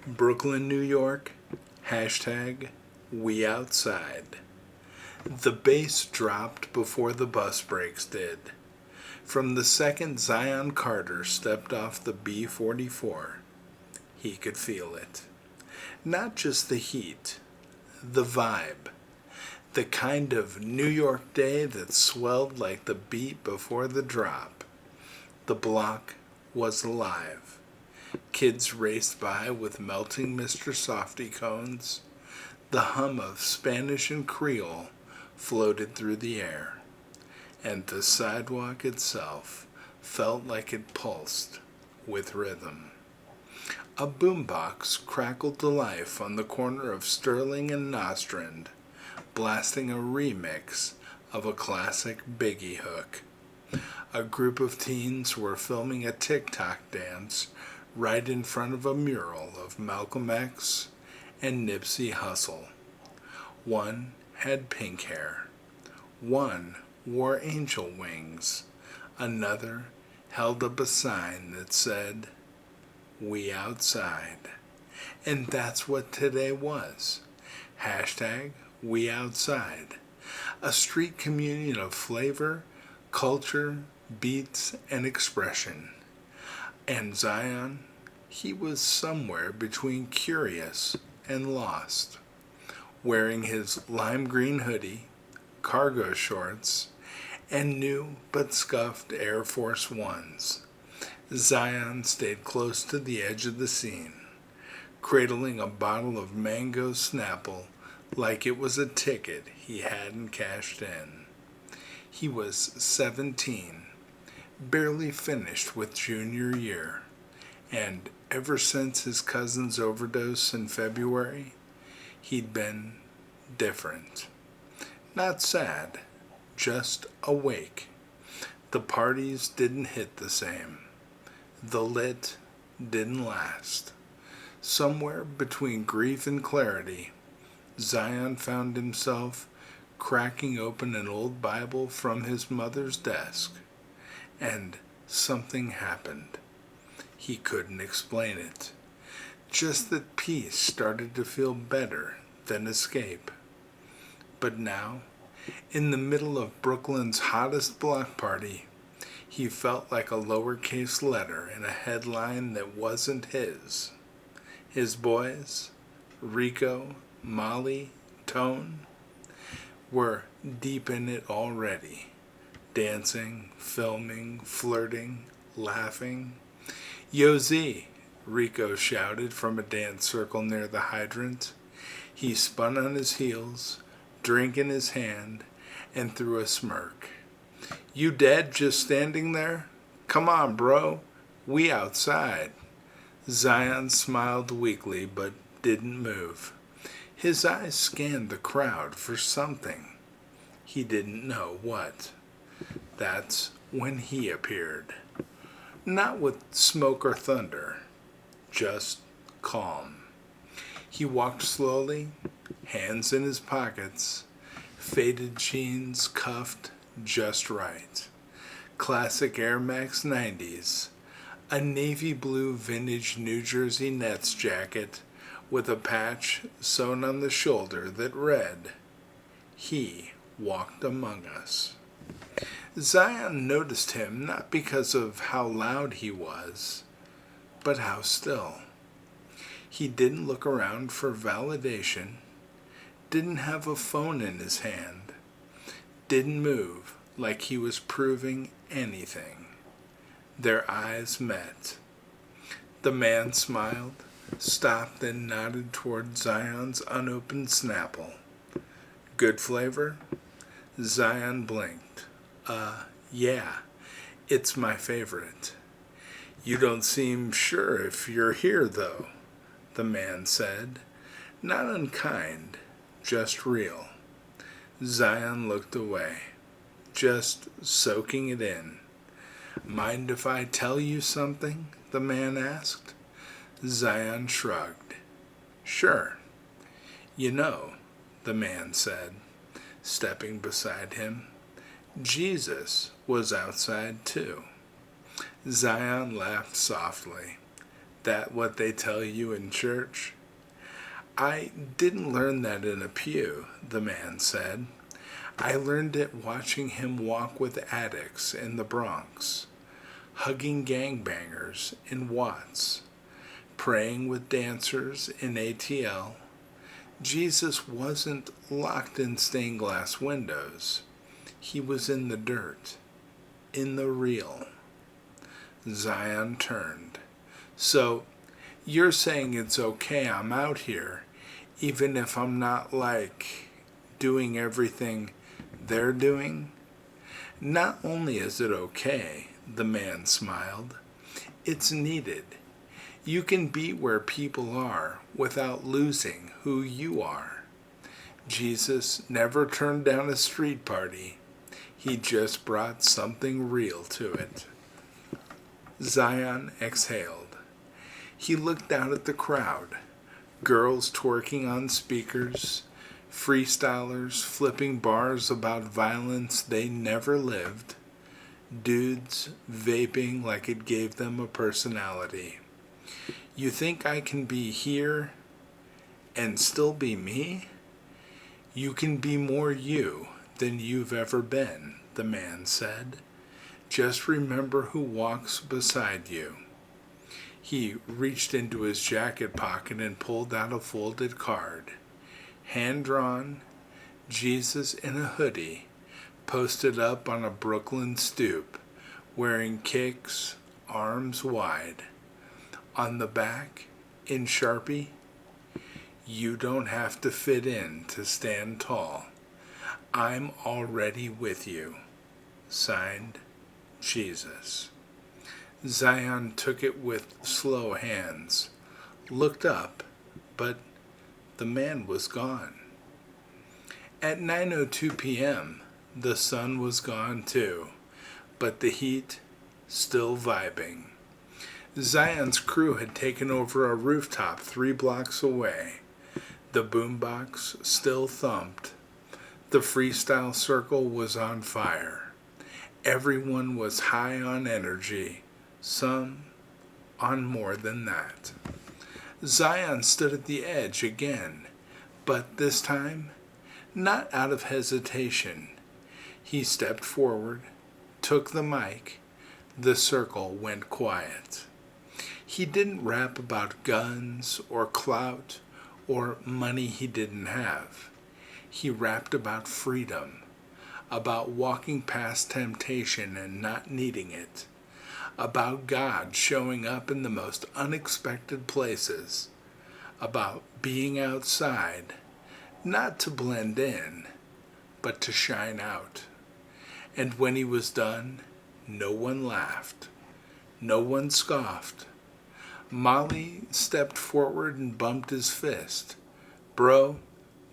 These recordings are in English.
Brooklyn, New York, hashtag we outside. The bass dropped before the bus brakes did. From the second Zion Carter stepped off the B-44, he could feel it. Not just the heat, the vibe. The kind of New York day that swelled like the beat before the drop. The block was alive. Kids raced by with melting Mr. Softy cones. The hum of Spanish and Creole floated through the air, and the sidewalk itself felt like it pulsed with rhythm. A boombox crackled to life on the corner of Sterling and Nostrand, blasting a remix of a classic Biggie hook. A group of teens were filming a TikTok dance right in front of a mural of Malcolm X and Nipsey Hussle. One had pink hair. One wore angel wings. Another held up a sign that said, "We outside." And that's what today was. Hashtag we outside. A street communion of flavor, culture, beats, and expression. And Zion, he was somewhere between curious and lost. Wearing his lime green hoodie, cargo shorts, and new but scuffed Air Force Ones, Zion stayed close to the edge of the scene, cradling a bottle of mango Snapple like it was a ticket he hadn't cashed in. He was 17, barely finished with junior year, and ever since his cousin's overdose in February, he'd been different. Not sad, just awake. The parties didn't hit the same. The lit didn't last. Somewhere between grief and clarity, Zion found himself cracking open an old Bible from his mother's desk, and something happened. He couldn't explain it. Just that peace started to feel better than escape. But now, in the middle of Brooklyn's hottest block party, he felt like a lowercase letter in a headline that wasn't his. His boys, Rico, Molly, Tone, were deep in it already, dancing, filming, flirting, laughing. "Yo Z," Rico shouted from a dance circle near the hydrant. He spun on his heels, drink in his hand, and threw a smirk. "You dead just standing there? Come on, bro. We outside." Zion smiled weakly but didn't move. His eyes scanned the crowd for something. He didn't know what. That's when he appeared. Not with smoke or thunder, just calm. He walked slowly, hands in his pockets, faded jeans cuffed just right, classic Air Max 90s, a navy blue vintage New Jersey Nets jacket with a patch sewn on the shoulder that read, "He walked among us." Zion noticed him not because of how loud he was, but how still. He didn't look around for validation, didn't have a phone in his hand, didn't move like he was proving anything. Their eyes met. The man smiled, stopped and nodded toward Zion's unopened Snapple. "Good flavor?" Zion blinked. Yeah, it's my favorite." "You don't seem sure if you're here, though," the man said. Not unkind, just real. Zion looked away, just soaking it in. "Mind if I tell you something?" the man asked. Zion shrugged. "Sure." "You know," the man said, stepping beside him, "Jesus was outside too." Zion laughed softly. That what they tell you in church? I didn't learn that in a pew, the man said. I learned it watching him walk with addicts in the Bronx, hugging gangbangers in Watts, praying with dancers in ATL. Jesus wasn't locked in stained glass windows. He was in the dirt, in the real. Zion turned. So, you're saying it's okay I'm out here, even if I'm not doing everything they're doing? Not only is it okay, the man smiled, it's needed. You can be where people are without losing who you are. Jesus never turned down a street party. He just brought something real to it. Zion exhaled. He looked out at the crowd. Girls twerking on speakers, freestylers flipping bars about violence they never lived, dudes vaping like it gave them a personality. You think I can be here and still be me? You can be more you than you've ever been, the man said. Just remember who walks beside you. He reached into his jacket pocket and pulled out a folded card. Hand-drawn, Jesus in a hoodie, posted up on a Brooklyn stoop, wearing kicks, arms wide. On the back, in Sharpie, you don't have to fit in to stand tall. I'm already with you. Signed, Jesus. Zion took it with slow hands, looked up, but the man was gone. At 9:02 p.m., the sun was gone too, but the heat still vibing. Zion's crew had taken over a rooftop 3 blocks away. The boombox still thumped. The freestyle circle was on fire. Everyone was high on energy, some on more than that. Zion stood at the edge again, but this time, not out of hesitation. He stepped forward, took the mic. The circle went quiet. He didn't rap about guns or clout or money he didn't have. He rapped about freedom, about walking past temptation and not needing it, about God showing up in the most unexpected places, about being outside, not to blend in, but to shine out. And when he was done, no one laughed, no one scoffed. Molly stepped forward and bumped his fist. Bro,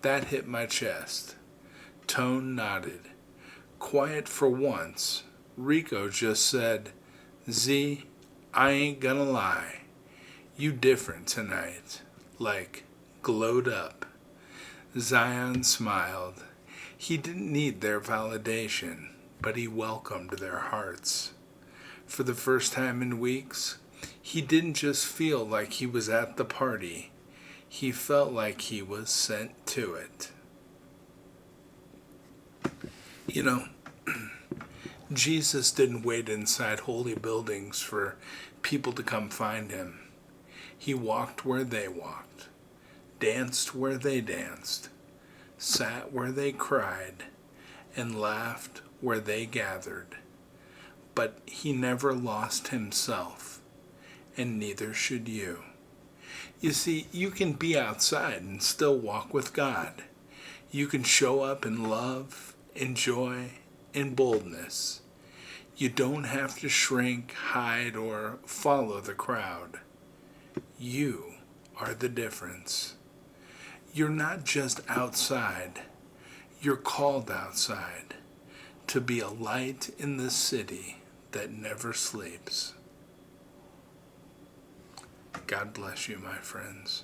that hit my chest. Tone nodded. Quiet for once, Rico just said, Z, I ain't gonna lie. You different tonight. Glowed up. Zion smiled. He didn't need their validation, but he welcomed their hearts. For the first time in weeks, he didn't just feel like he was at the party. He felt like he was sent to it. You know, Jesus didn't wait inside holy buildings for people to come find him. He walked where they walked, danced where they danced, sat where they cried, and laughed where they gathered. But he never lost himself, and neither should you. You see, you can be outside and still walk with God. You can show up in love, in joy, in boldness. You don't have to shrink, hide, or follow the crowd. You are the difference. You're not just outside. You're called outside to be a light in the city that never sleeps. God bless you, my friends.